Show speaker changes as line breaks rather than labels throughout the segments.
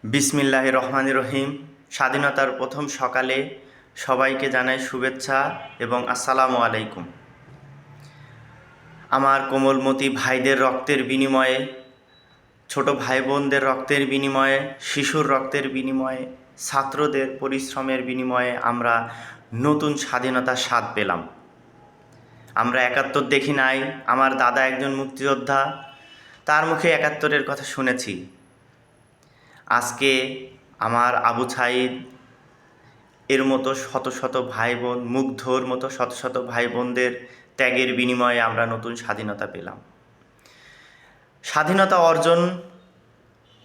বিসমিল্লাহির রহমানির রহিম। স্বাধীনতার প্রথম সকালে সবাইকে জানাই শুভেচ্ছা এবং আসসালামু আলাইকুম। আমার কোমলমতি ভাইদের রক্তের বিনিময়ে, ছোট ভাই বোনদের রক্তের বিনিময়ে, শিশুর রক্তের বিনিময়ে, ছাত্রদের পরিশ্রমের বিনিময়ে আমরা নতুন স্বাধীনতার স্বাদ পেলাম। আমরা ৭১ দেখি নাই। আমার দাদা একজন মুক্তিযোদ্ধা, তার মুখে ৭১-এর কথা শুনেছি। আজকে আমার আবু ছাইদ এর মতো শত শত ভাই বোন, মুগ্ধর মতো শত শত ভাই বোনদের ত্যাগের বিনিময়ে আমরা নতুন স্বাধীনতা পেলাম। স্বাধীনতা অর্জন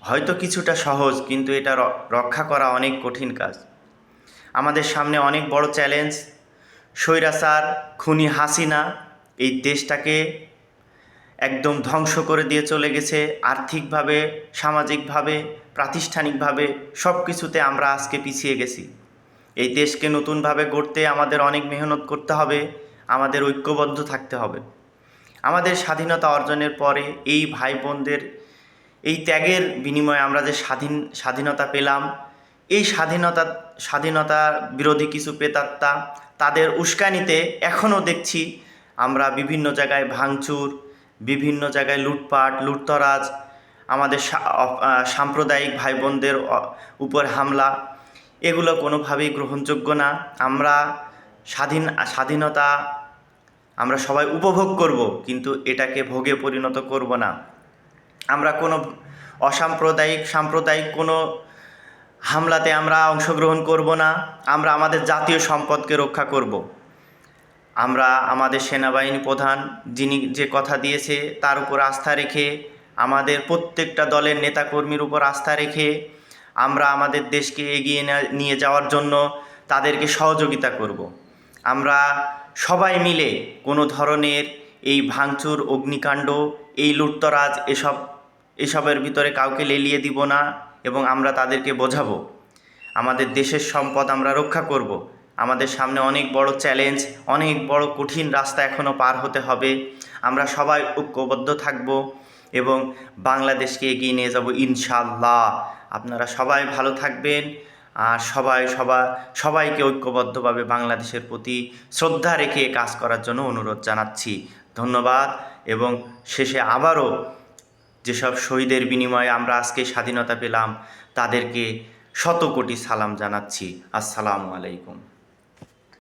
হয়তো কিছুটা সহজ, কিন্তু এটা রক্ষা করা অনেক কঠিন কাজ। আমাদের সামনে অনেক বড় চ্যালেঞ্জ। স্বৈরাচার খুনি হাসিনা এই দেশটাকে একদম ধ্বংস করে দিয়ে চলে গেছে। আর্থিকভাবে, সামাজিকভাবে, প্রাতিষ্ঠানিকভাবে সব কিছুতে আমরা আজকে পিছিয়ে গেছি। এই দেশকে নতুনভাবে গড়তে আমাদের অনেক মেহনত করতে হবে, আমাদের ঐক্যবদ্ধ থাকতে হবে। আমাদের স্বাধীনতা অর্জনের পরে এই ভাই বোনদের এই ত্যাগের বিনিময়ে আমরা যে স্বাধীনতা পেলাম, এই স্বাধীনতা বিরোধী কিছু প্রেতাত্মা তাদের উস্কানিতে এখনও দেখছি আমরা বিভিন্ন জায়গায় ভাঙচুর, বিভিন্ন জায়গায় লুটপাট, লুটতরাজ, আমাদের সাম্প্রদায়িক ভাই বোনদের উপর হামলা, এগুলো কোনোভাবেই গ্রহণযোগ্য না। আমরা স্বাধীনতা আমরা সবাই উপভোগ করব, কিন্তু এটাকে ভোগে পরিণত করব না। আমরা কোনো সাম্প্রদায়িক কোনো হামলাতে আমরা অংশগ্রহণ করব না। আমরা আমাদের জাতীয় সম্পদকে রক্ষা করব। আমরা আমাদের সেনাবাহিনী প্রধান যিনি যে কথা দিয়েছে তার উপর আস্থা রেখে, আমাদের প্রত্যেকটা দলের নেতাকর্মীর উপর আস্থা রেখে আমরা আমাদের দেশকে এগিয়ে নিয়ে যাওয়ার জন্য তাদেরকে সহযোগিতা করব। আমরা সবাই মিলে কোনো ধরনের এই ভাঙচুর, অগ্নিকাণ্ড, এই লুটতরাজ এসবের ভিতরে কাউকে লেলিয়ে দিব না, এবং আমরা তাদেরকে বোঝাবো আমাদের দেশের সম্পদ আমরা রক্ষা করব। আমাদের সামনে অনেক বড় চ্যালেঞ্জ, অনেক বড় কঠিন রাস্তা এখনও পার হতে হবে। আমরা সবাই ঐক্যবদ্ধ থাকব এবং বাংলাদেশকে এগিয়ে নিয়ে যাব ইনশাআল্লাহ। আপনারা সবাই ভালো থাকবেন, আর সবাইকে ঐক্যবদ্ধভাবে বাংলাদেশের প্রতি শ্রদ্ধা রেখে কাজ করার জন্য অনুরোধ জানাচ্ছি। ধন্যবাদ। এবং শেষে আবারও যেসব শহীদের বিনিময়ে আমরা আজকে স্বাধীনতা পেলাম তাদেরকে শত কোটি সালাম জানাচ্ছি। আসসালামু আলাইকুম।